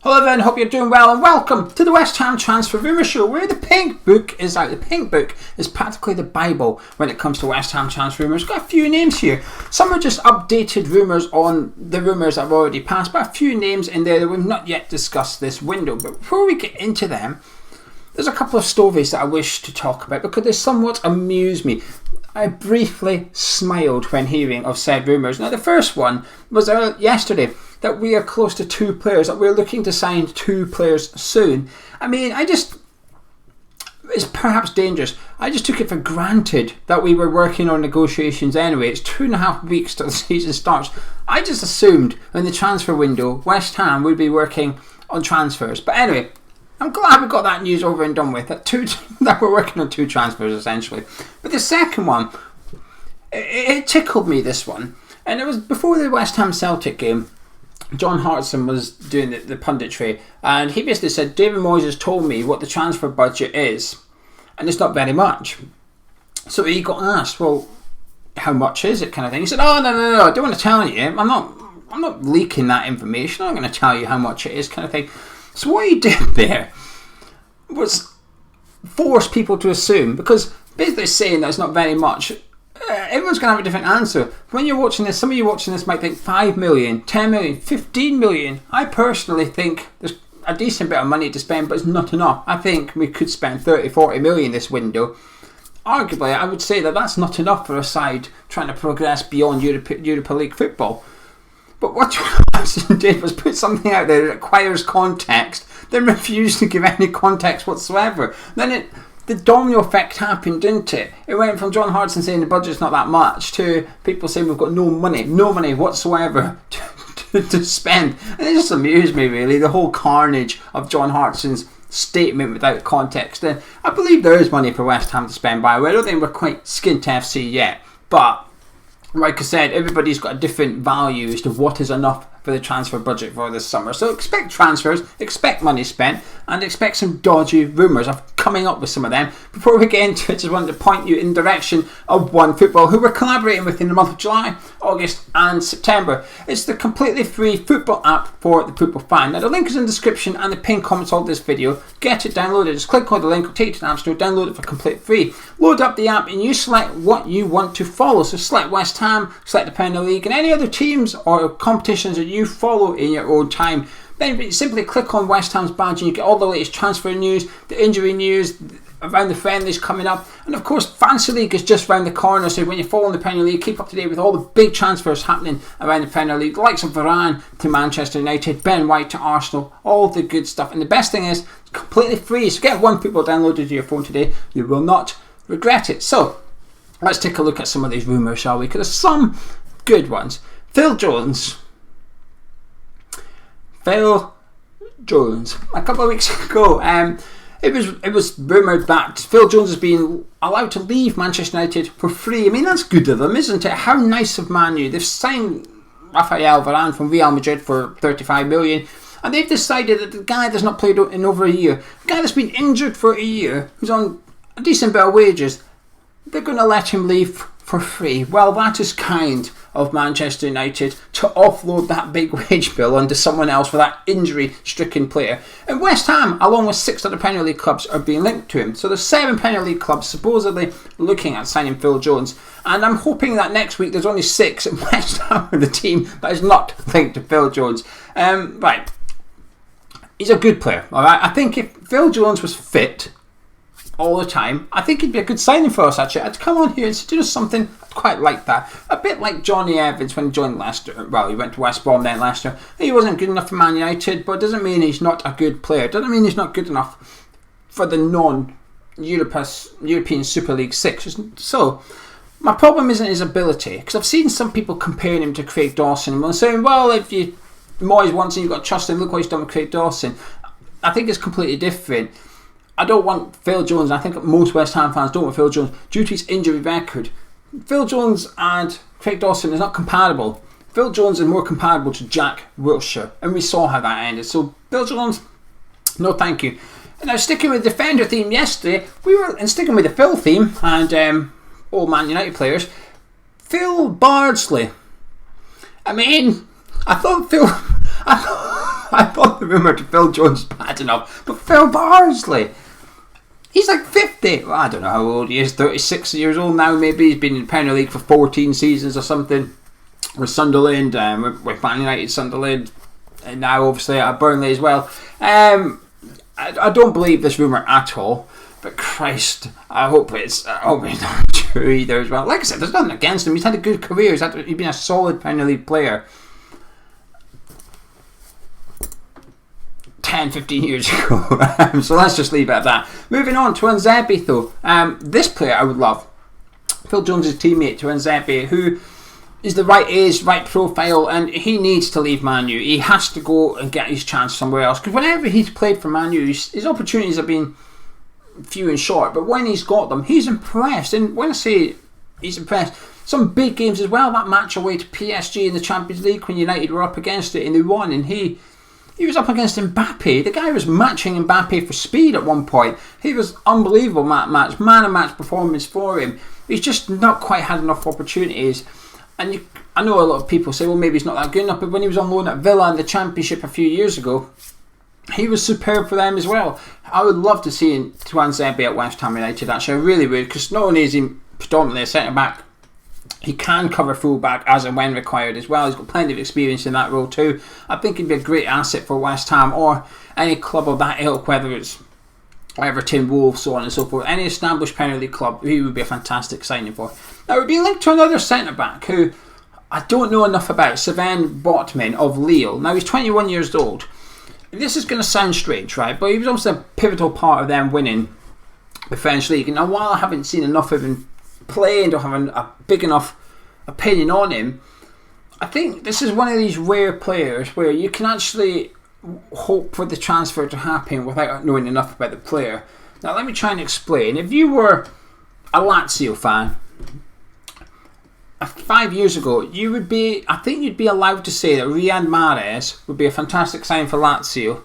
Hello everyone, hope you're doing well and welcome to the West Ham Transfer Rumour Show, where the Pink Book is out. The Pink Book is practically the Bible when it comes to West Ham transfer rumours. Got a few names here. Some are just updated rumours on the rumours that have already passed, but a few names in there that we've not yet discussed this window. But before we get into them, there's a couple of stories that I wish to talk about because they somewhat amuse me. I briefly smiled when hearing of said rumours. Now the first one was yesterday, that we are close to 2 players, that we're looking to sign 2 players soon. I mean, it's perhaps dangerous. I just took it for granted that we were working on negotiations anyway. It's 2.5 weeks till the season starts. I just assumed in the transfer window, West Ham would be working on transfers. But anyway, I'm glad we got that news over and done with, that we're working on 2 transfers essentially. But the second one, it tickled me, this one. And it was before the West Ham Celtic game. John Hartson was doing the punditry, and he basically said, David Moyes has told me what the transfer budget is, and it's not very much. So he got asked, well, how much is it, kind of thing. He said, oh, no, I don't want to tell you. I'm not leaking that information. I'm not going to tell you how much it is, kind of thing. So what he did there was force people to assume, because basically saying that it's not very much, everyone's going to have a different answer. When you're watching this, some of you watching this might think 5 million, 10 million, 15 million. I personally think there's a decent bit of money to spend, but it's not enough. I think we could spend 30, 40 million this window. Arguably, I would say that that's not enough for a side trying to progress beyond Europa League football. But what Johnson did was put something out there that requires context, then refused to give any context whatsoever. Then the domino effect happened, didn't it? It went from John Hartson saying the budget's not that much to people saying we've got no money whatsoever to spend. And it just amused me, really, the whole carnage of John Hartson's statement without context. And I believe there is money for West Ham to spend, by the way. I don't think we're quite skint FC yet, but like I said, everybody's got a different value as to what is enough for the transfer budget for this summer. So expect transfers, expect money spent, and expect some dodgy rumours. I'm coming up with some of them. Before we get into it, just wanted to point you in the direction of One Football, who we're collaborating with in the month of July, August and September. It's the completely free football app for the football fan. Now the link is in the description and the pinned comments of this video. Get it downloaded. Just click on the link, it'll take you to the App Store, download it for complete free. Load up the app and you select what you want to follow. So select West Ham, select the Premier League and any other teams or competitions that you follow in your own time. Then you simply click on West Ham's badge and you get all the latest transfer news, the injury news, around the friendlies coming up, and of course Fantasy League is just around the corner, so when you're following the Premier League, keep up to date with all the big transfers happening around the Premier League, the likes of Varane to Manchester United, Ben White to Arsenal, all the good stuff. And the best thing is, it's completely free, so get One Football downloaded to your phone today. You will not regret it. So let's take a look at some of these rumours, shall we? Because there's some good ones. Phil Jones, a couple of weeks ago, it was rumoured that Phil Jones has been allowed to leave Manchester United for free. I mean, that's good of them, isn't it? How nice of Man U. They've signed Rafael Varane from Real Madrid for 35 million, and they've decided that the guy that's not played in over a year, the guy that's been injured for a year, who's on a decent bit of wages, they're going to let him leave for free. Well, that is kind of Manchester United to offload that big wage bill onto someone else for that injury-stricken player. And West Ham, along with 6 other Premier League clubs, are being linked to him. So there's 7 Premier League clubs supposedly looking at signing Phil Jones. And I'm hoping that next week there's only 6 and West Ham are the team that is not linked to Phil Jones. Right. He's a good player. All right. I think if Phil Jones was fit all the time, I think he'd be a good signing for us, actually. I'd come on here and do something. I'd quite like that. A bit like Johnny Evans when he joined Leicester. Well, he went to West Brom, then Leicester. He wasn't good enough for Man United, but it doesn't mean he's not a good player. It doesn't mean he's not good enough for the non-European Super League 6. So my problem isn't his ability, because I've seen some people comparing him to Craig Dawson and saying, well, if Moyes wants him, you've got to trust him. Look what he's done with Craig Dawson. I think it's completely different. I don't want Phil Jones, I think most West Ham fans don't want Phil Jones due to his injury record. Phil Jones and Craig Dawson is not compatible. Phil Jones is more compatible to Jack Wilshere, and we saw how that ended. So Phil Jones, no thank you. And now sticking with the defender theme yesterday, sticking with the Phil theme and all Man United players, Phil Bardsley. I mean, I thought I thought the rumour to Phil Jones was bad enough, but Phil Barnsley, he's like 50. Well, I don't know how old he is, 36 years old now maybe. He's been in the Premier League for 14 seasons or something. With Sunderland, with Man United, Sunderland, and now obviously at Burnley as well. I don't believe this rumour at all, but Christ, I hope it's not true either as well. Like I said, there's nothing against him. He's had a good career. He's been a solid Premier League player 10, 15 years ago. So let's just leave it at that. Moving on to Nzebe though. This player I would love. Phil Jones' teammate to Nzebe, who is the right age, right profile, and he needs to leave Man U. He has to go and get his chance somewhere else, because whenever he's played for Man U, his opportunities have been few and short, but when he's got them, he's impressed. And when I say he's impressed, some big games as well. That match away to PSG in the Champions League when United were up against it and they won, and he was up against Mbappe. The guy was matching Mbappe for speed at one point. He was unbelievable man of match performance for him. He's just not quite had enough opportunities. And I know a lot of people say, well, maybe he's not that good enough, but when he was on loan at Villa in the Championship a few years ago, he was superb for them as well. I would love to see Nzebe at West Ham United, actually. I really would, because not only is he predominantly a centre-back, he can cover full-back as and when required as well. He's got plenty of experience in that role too. I think he'd be a great asset for West Ham or any club of that ilk, whether it's Everton, Wolves, so on and so forth. Any established Premier League club, he would be a fantastic signing for. Now, we've been linked to another centre-back who I don't know enough about, Sven Botman of Lille. Now, he's 21 years old. This is going to sound strange, right? But he was also a pivotal part of them winning the French League. And now, while I haven't seen enough of him play and don't have a big enough opinion on him, I think this is one of these rare players where you can actually hope for the transfer to happen without knowing enough about the player. Now let me try and explain. If you were a Lazio fan 5 years ago, I think you'd be allowed to say that Riyad Mahrez would be a fantastic sign for Lazio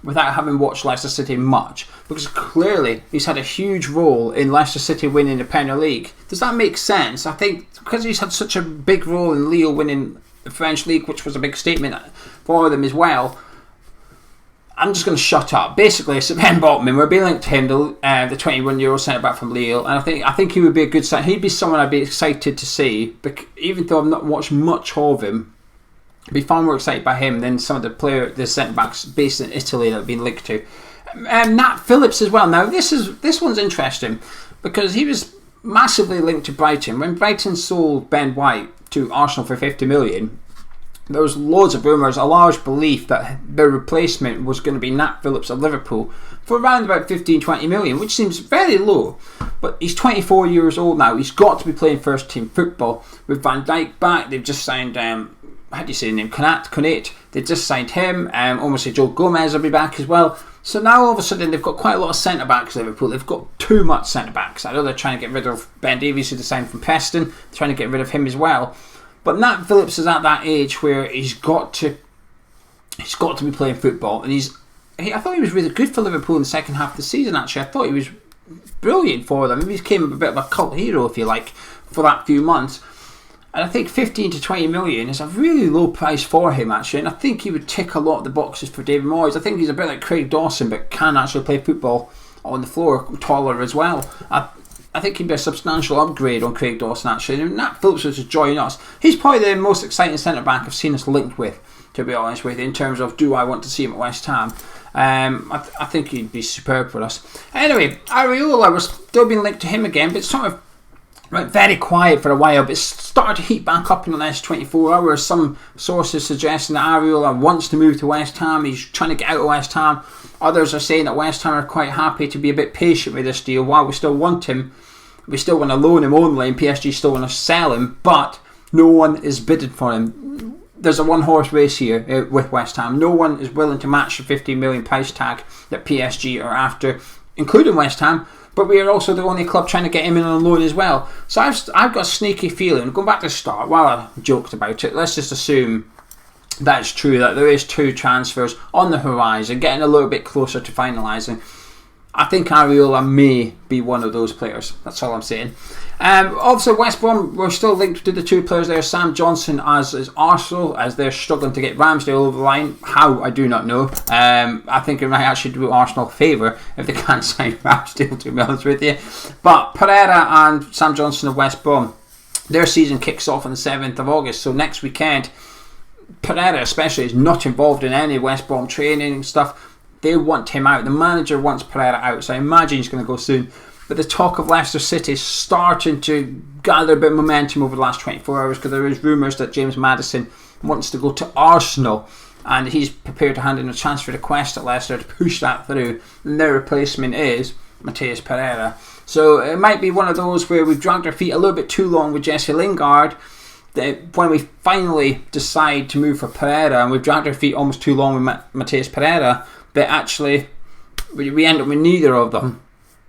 without having watched Leicester City much, because clearly he's had a huge role in Leicester City winning the Premier League. Does that make sense? I think because he's had such a big role in Lille winning the French League, which was a big statement for them as well, I'm just going to shut up. Basically, Sven Botman, we're being linked to him, the 21-year-old centre-back from Lille, and I think he would be a good sign. He'd be someone I'd be excited to see, even though I've not watched much of him. I'd be far more excited by him than some of the centre-backs based in Italy that have been linked to. Nat Phillips as well. Now, this one's interesting, because he was massively linked to Brighton. When Brighton sold Ben White to Arsenal for 50 million, there was loads of rumours, a large belief that their replacement was going to be Nat Phillips of Liverpool for around about 15-20 million, which seems very low. But he's 24 years old now. He's got to be playing first team football. With Van Dijk back, they've just signed, how do you say the name? Konate. They've just signed him. Almost Joe Gomez will be back as well. So now all of a sudden they've got quite a lot of centre-backs at Liverpool. They've got too much centre-backs. I know they're trying to get rid of Ben Davies, who they signed from Preston. They're trying to get rid of him as well. But Nat Phillips is at that age where he's got to be playing football, and I thought he was really good for Liverpool in the second half of the season. Actually, I thought he was brilliant for them. He became a bit of a cult hero, if you like, for that few months. And I think 15 to 20 million is a really low price for him, actually. And I think he would tick a lot of the boxes for David Moyes. I think he's a bit like Craig Dawson, but can actually play football on the floor, taller as well. I think he'd be a substantial upgrade on Craig Dawson, actually. And Nat Phillips was to join us. He's probably the most exciting centre-back I've seen us linked with, to be honest with you, in terms of do I want to see him at West Ham. I think he'd be superb for us. Anyway, Areola, we're still being linked to him again, but it's sort of went very quiet for a while, but it's started to heat back up in the last 24 hours. Some sources suggesting that Areola wants to move to West Ham. He's trying to get out of West Ham. Others are saying that West Ham are quite happy to be a bit patient with this deal. While we still want him, we still want to loan him only, and PSG still want to sell him, but no one is bidding for him. There's a one-horse race here with West Ham. No one is willing to match the 15 million price tag that PSG are after, including West Ham. But we are also the only club trying to get him in on loan as well. So I've got a sneaky feeling, going back to the start, while I joked about it, let's just assume that it's true, that there is two transfers on the horizon, getting a little bit closer to finalising. I think Areola may be one of those players. That's all I'm saying. Also, West Brom, we're still linked to the two players there. Sam Johnson, as is Arsenal, as they're struggling to get Ramsdale over the line. How, I do not know. I think it might actually do Arsenal a favour if they can't sign Ramsdale, to be honest with you. But Pereira and Sam Johnson of West Brom, their season kicks off on the 7th of August. So next weekend, Pereira especially is not involved in any West Brom training and stuff. They want him out. The manager wants Pereira out, so I imagine he's going to go soon. But the talk of Leicester City is starting to gather a bit of momentum over the last 24 hours, because there is rumours that James Madison wants to go to Arsenal, and he's prepared to hand in a transfer request at Leicester to push that through. And their replacement is Matheus Pereira. So it might be one of those where we've dragged our feet a little bit too long with Jesse Lingard. That when we finally decide to move for Pereira, and we've dragged our feet almost too long with Matheus Pereira, but actually we end up with neither of them.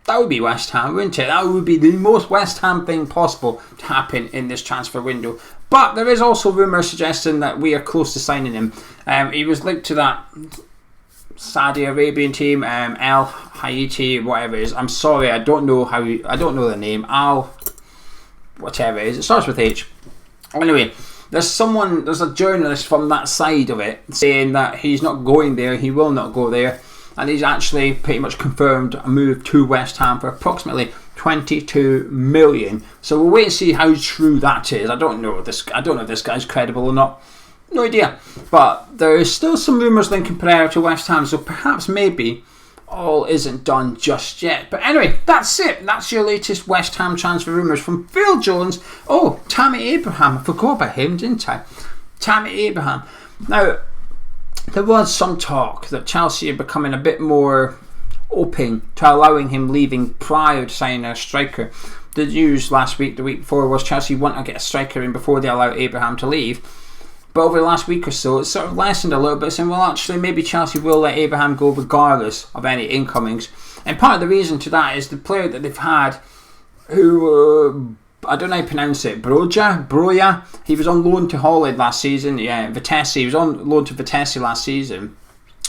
That would be West Ham, wouldn't it? That would be the most West Ham thing possible to happen in this transfer window. But there is also rumours suggesting that we are close to signing him. He was linked to that Saudi Arabian team, Al Hayati, whatever it is. I'm sorry, I don't know the name. Al, whatever it is. It starts with H. Anyway, there's a journalist from that side of it saying that he's not going there, he will not go there, and he's actually pretty much confirmed a move to West Ham for approximately 22 million. So we'll wait and see how true that is. I don't know if this guy's credible or not. No idea. But there is still some rumours linking Pereira to West Ham, so perhaps maybe all isn't done just yet. But anyway, that's it. That's your latest West Ham transfer rumours from Phil Jones. Oh, Tammy Abraham. I forgot about him, didn't I? Tammy Abraham. Now, there was some talk that Chelsea are becoming a bit more open to allowing him leaving prior to signing a striker. The news last week, the week before, was Chelsea want to get a striker in before they allow Abraham to leave. But over the last week or so, it's sort of lessened a little bit, saying, well, actually, maybe Chelsea will let Abraham go regardless of any incomings. And part of the reason to that is the player that they've had, who, I don't know how to pronounce it, Broja. He was on loan to Holland last season. Yeah, Vitesse. He was on loan to Vitesse last season.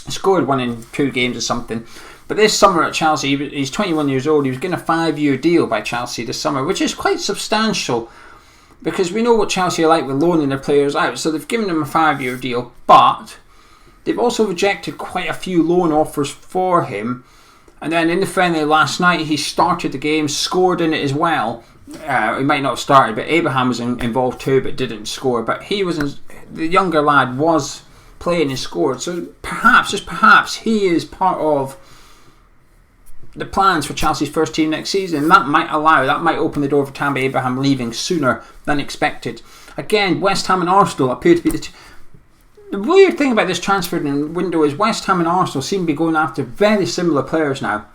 He scored 1 in 2 games or something. But this summer at Chelsea, he's 21 years old. He was given a 5-year deal by Chelsea this summer, which is quite substantial, because we know what Chelsea are like with loaning their players out. So they've given him a 5-year deal, but they've also rejected quite a few loan offers for him. And then in the friendly last night, he started the game, scored in it as well. He might not have started, but Abraham was involved too, but didn't score. But the younger lad was playing and scored. So perhaps, just perhaps, he is part of the plans for Chelsea's first team next season. That might open the door for Tammy Abraham leaving sooner than expected. Again, West Ham and Arsenal appear to be the weird thing about this transfer window is West Ham and Arsenal seem to be going after very similar players now.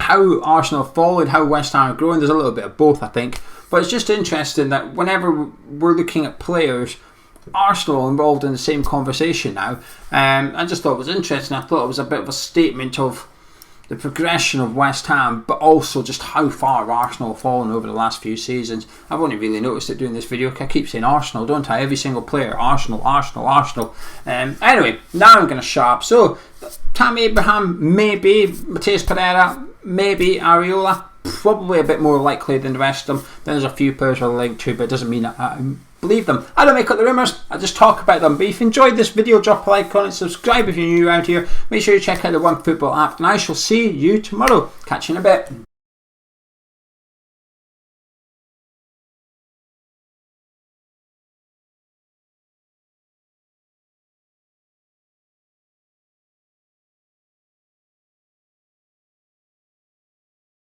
How Arsenal have followed, how West Ham are growing, there's a little bit of both, I think. But it's just interesting that whenever we're looking at players, Arsenal are involved in the same conversation now. I just thought it was interesting. I thought it was a bit of a statement of the progression of West Ham, but also just how far Arsenal have fallen over the last few seasons. I've only really noticed it doing this video. I keep saying Arsenal, don't I? Every single player, Arsenal. Anyway, now I'm going to shut up. So, Tammy Abraham, maybe. Matheus Pereira, maybe. Areola, probably a bit more likely than the rest of them. Then there's a few players we're linked to, but it doesn't mean that I believe them. I don't make up the rumours, I just talk about them. But if you enjoyed this video, drop a like on it, subscribe if you're new around here. Make sure you check out the OneFootball app, and I shall see you tomorrow. Catch you in a bit.